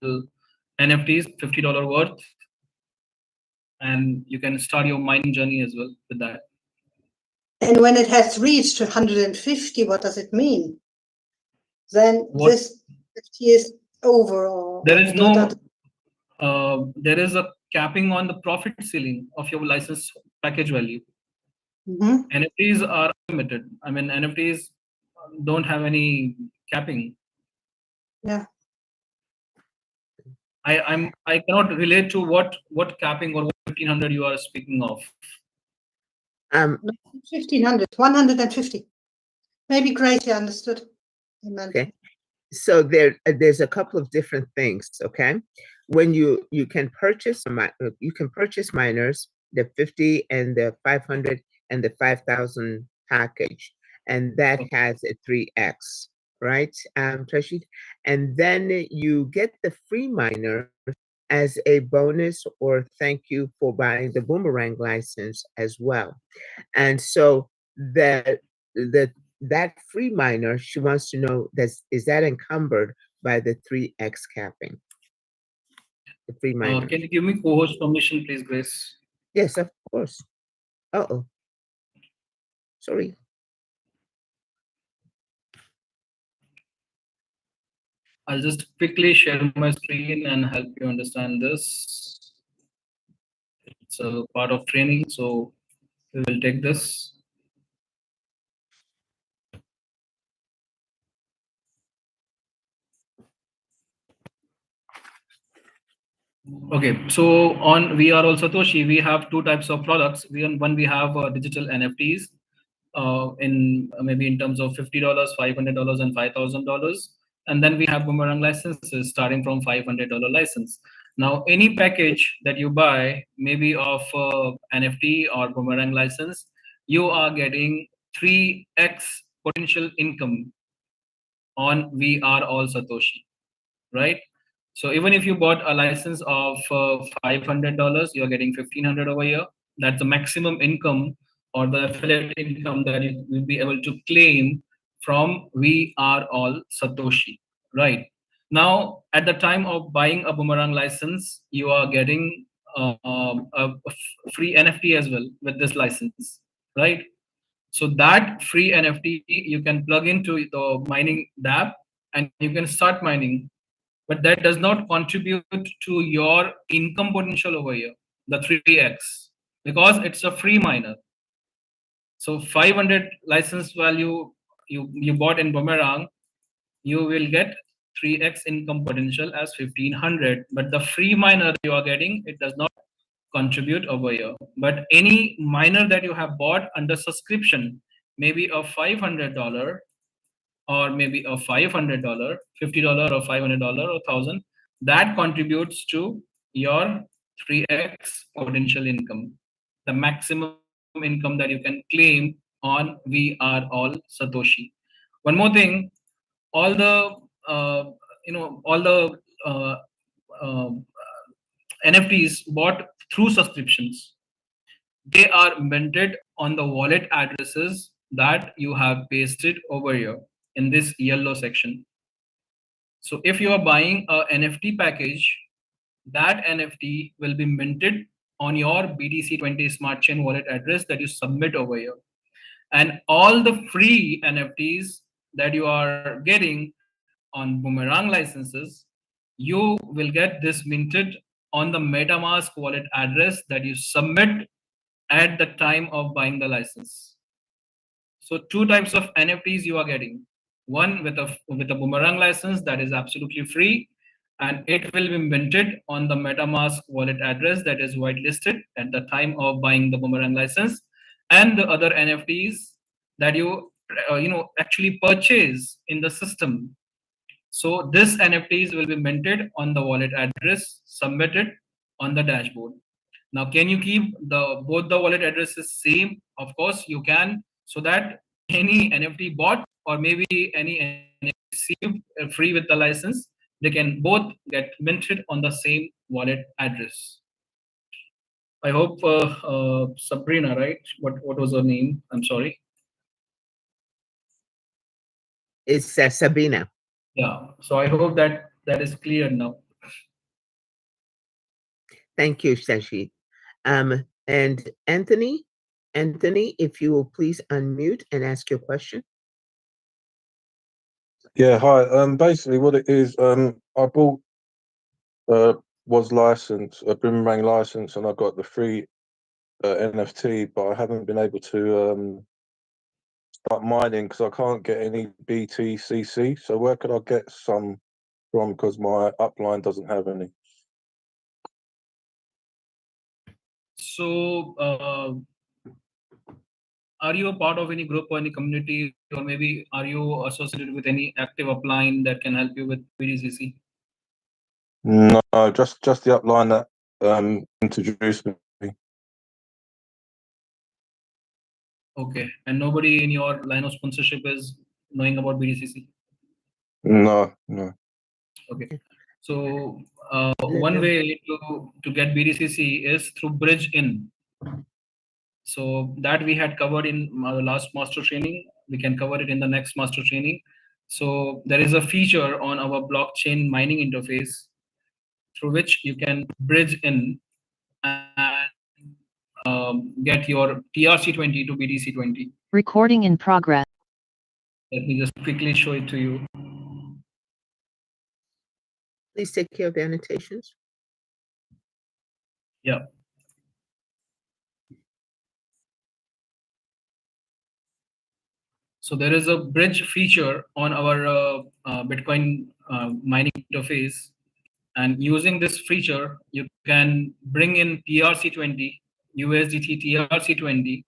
NFTs, $50 worth, and you can start your mining journey as well with that. And when it has reached 150, what does it mean? Then this 50 is over. Or there is no. There is a capping on the profit ceiling of your license package value. NFTs are limited. I mean, NFTs don't have any capping. Yeah. I cannot relate to what capping or what 1500 you are speaking of. 1500, 150. Maybe Gracie understood. Amen. Okay. So there's a couple of different things. Okay. When you can purchase miners, the 50 and the 500 and the 5,000 package, and that has a 3x, right, Trashid? And then you get the free miner as a bonus or thank you for buying the boomerang license as well. And so that free miner, she wants to know, is that encumbered by the 3x capping? The free miner. Can you give me co-host permission, please, Grace? Yes, of course. Uh-oh. Sorry. I'll just quickly share my screen and help you understand this. It's a part of training, so we will take this. Okay, so on We Are All Satoshi, we have two types of products. We have digital NFTs in maybe in terms of $50, $500, and $5,000, and then we have boomerang licenses starting from $500 license. Now, any package that you buy, maybe of NFT or boomerang license, you are getting 3x potential income on We Are All Satoshi, right? So even if you bought a license of $500, you're getting 1,500 over here. That's the maximum income or the affiliate income that you will be able to claim from We Are All Satoshi, right? Now, at the time of buying a boomerang license, you are getting free NFT as well with this license, right? So that free NFT you can plug into the mining dApp and you can start mining, but that does not contribute to your income potential over here, the 3x, because it's a free miner. So 500 license value you bought in boomerang, you will get 3x income potential as 1,500, but the free miner you are getting, it does not contribute over here. But any miner that you have bought under subscription, maybe a $500 or maybe a $500, $50 or $500 or 1,000, that contributes to your 3x potential income, the maximum income that you can claim on We Are All Satoshi. One more thing, all the all the uh, uh, NFTs bought through subscriptions, they are minted on the wallet addresses that you have pasted over here in this yellow section. So if you are buying a NFT package, that NFT will be minted on your BTC20 Smart Chain wallet address that you submit over here. And all the free NFTs that you are getting on boomerang licenses, you will get this minted on the MetaMask wallet address that you submit at the time of buying the license. So two types of NFTs you are getting. One with a boomerang license that is absolutely free, and it will be minted on the MetaMask wallet address that is whitelisted at the time of buying the boomerang license, and the other NFTs that you actually purchase in the system. So this NFTs will be minted on the wallet address, submitted on the dashboard. Now, can you keep both the wallet addresses same? Of course, you can, so that any NFT bought or maybe any NFT received free with the license, they can both get minted on the same wallet address. I hope Sabrina, right? What was her name? I'm sorry. It's Sabina. Yeah. So I hope that is clear now. Thank you, Shashi. And Anthony, if you will please unmute and ask your question. Yeah, hi. Basically, what it is, I bought was license a boomerang license, and I got the free NFT, but I haven't been able to start mining because I can't get any BTCC. So where could I get some from? Because my upline doesn't have any. So, are you a part of any group or any community, or maybe are you associated with any active upline that can help you with BDCC? No, just the upline that introduced me. Okay, and nobody in your line of sponsorship is knowing about BDCC. No, no. Okay, so Let one them- way to get BDCC is through bridge in. So that we had covered in our last master training. We can cover it in the next master training. So there is a feature on our blockchain mining interface through which you can bridge in and get your TRC20 to BTC20. Recording in progress. Let me just quickly show it to you. Please take care of the annotations. Yeah. So there is a bridge feature on our Bitcoin mining interface. And using this feature, you can bring in TRC20, USDT TRC20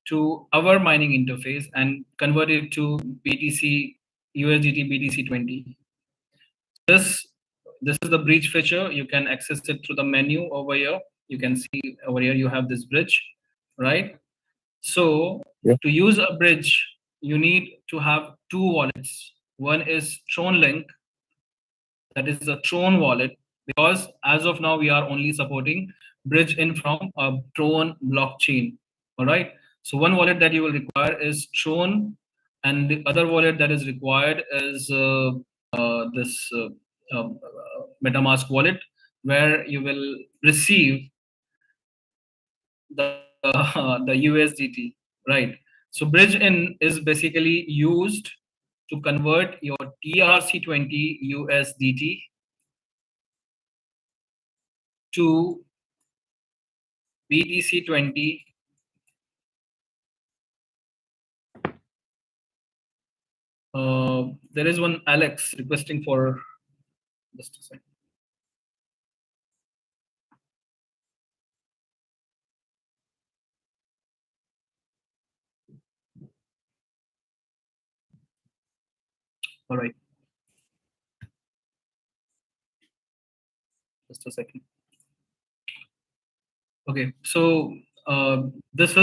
to our mining interface and convert it to BTC, USDT BTC20. This is the bridge feature. You can access it through the menu over here. You can see over here you have this bridge, right? So Yeah. to use a bridge, you need to have two wallets. One is Tron Link, that is the Tron wallet, because as of now we are only supporting bridge in from a Tron blockchain. All right. So one wallet that you will require is Tron, and the other wallet that is required is this MetaMask wallet, where you will receive the the USDT, right? So bridge in is basically used to convert your TRC20 USDT to BTC20. There is one Alex requesting for just a second. All right, just a second. Okay, so this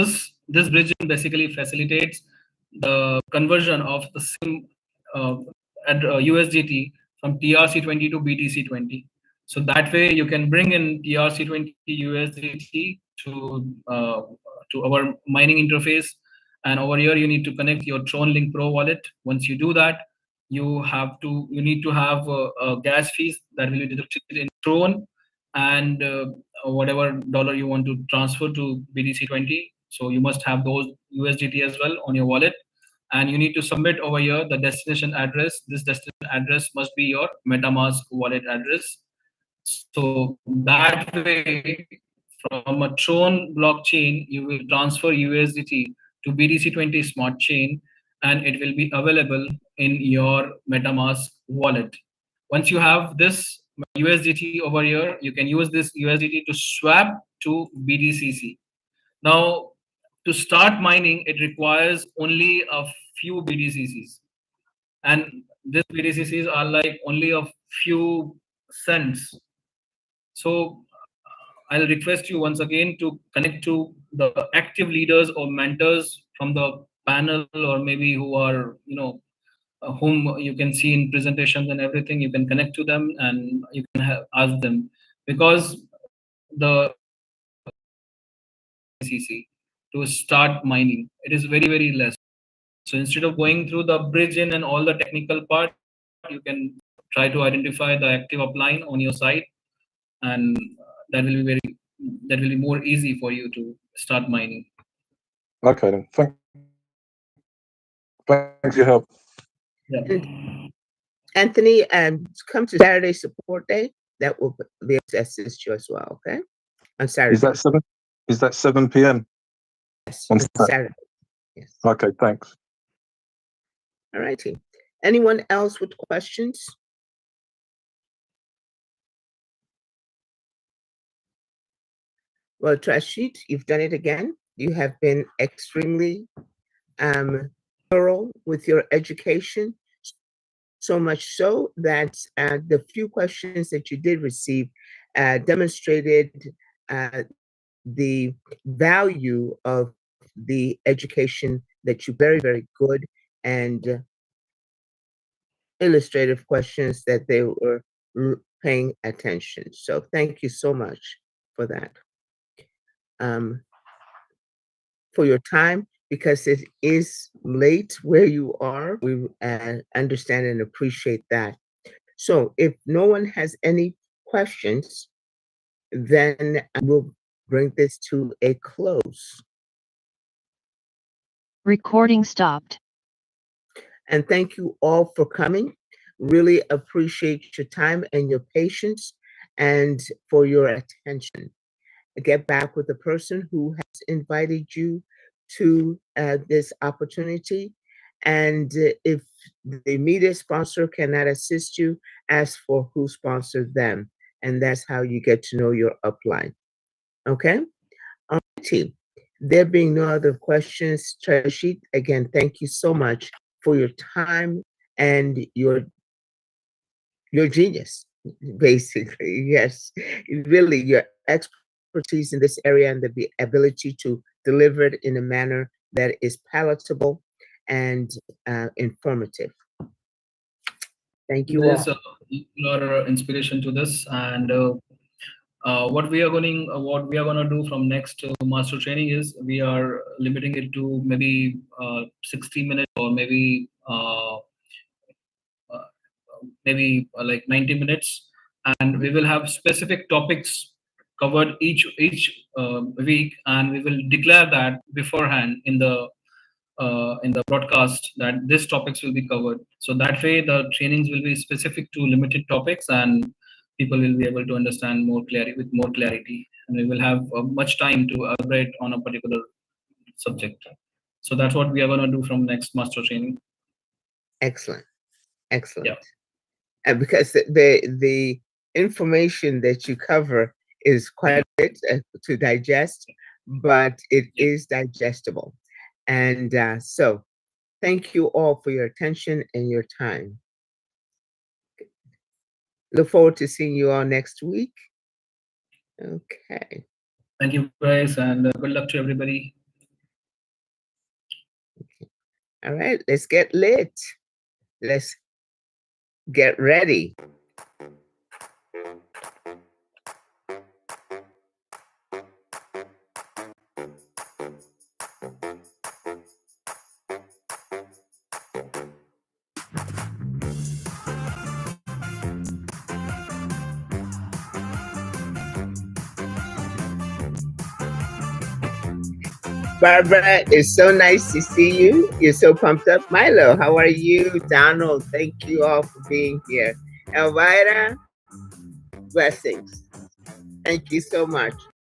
bridging basically facilitates the conversion of the same uh, USDT from TRC20 to BTC20. So that way you can bring in TRC20 USDT to our mining interface, and over here you need to connect your Tron Link Pro wallet. Once you do that, you need to have gas fees that will be deducted in Tron, and whatever dollar you want to transfer to BTC20. So you must have those USDT as well on your wallet, and you need to submit over here the destination address. This destination address must be your MetaMask wallet address. So that way, from a Tron blockchain, you will transfer USDT to BTC20 smart chain, and it will be available in your MetaMask wallet. Once you have this USDT over here, you can use this USDT to swap to BTCC. Now, to start mining, it requires only a few BTCCs, and these BTCCs are like only a few cents. So I'll request you once again to connect to the active leaders or mentors from the panel, or maybe who are, whom you can see in presentations and everything. You can connect to them and you can ask them, because the BTCC to start mining, it is very, very less. So instead of going through the bridge in and all the technical part, you can try to identify the active upline on your site, and that will be that will be more easy for you to start mining. Okay then. Thanks for your help. Yeah. And Anthony, come to Saturday support day. That will be able to assist you as well. Okay, on Saturday. Is that 7? Is that 7 p.m. Yes, on on Saturday? Yes. Okay, thanks. All righty. Anyone else with questions? Well, Trashit, you've done it again. You have been extremely thorough with your education, so much so that the few questions that you did receive demonstrated the value of the education that you very, very good and illustrative questions that they were paying attention. So thank you so much for that. For your time, because it is late where you are. We understand and appreciate that. So if no one has any questions, then we'll bring this to a close. Recording stopped. And thank you all for coming. Really appreciate your time and your patience and for your attention. Get back with the person who has invited you to this opportunity. And if the media sponsor cannot assist you, ask for who sponsored them. And that's how you get to know your upline. Okay? All right. There being no other questions, Trashit, again, thank you so much for your time and your genius, basically. Yes, really, your expertise in this area and the ability to deliver it in a manner that is palatable and informative. Thank you There's all. a lot of inspiration to this, and what we are going to do from next master training is we are limiting it to maybe 60 minutes or maybe like 90 minutes, and we will have specific topics covered each week, and we will declare that beforehand in the broadcast that these topics will be covered. So that way the trainings will be specific to limited topics, and people will be able to understand more clearly with more clarity, and we will have much time to elaborate on a particular subject. So that's what we are going to do from next master training. Excellent. Excellent. Yeah. And because the information that you cover is quite a bit to digest, but it is digestible. And so thank you all for your attention and your time. Look forward to seeing you all next week. Okay. Thank you guys, and good luck to everybody. All right, let's get lit. Let's get ready. Barbara, it's so nice to see you. You're so pumped up. Milo, how are you? Donald, thank you all for being here. Elvira, blessings. Thank you so much.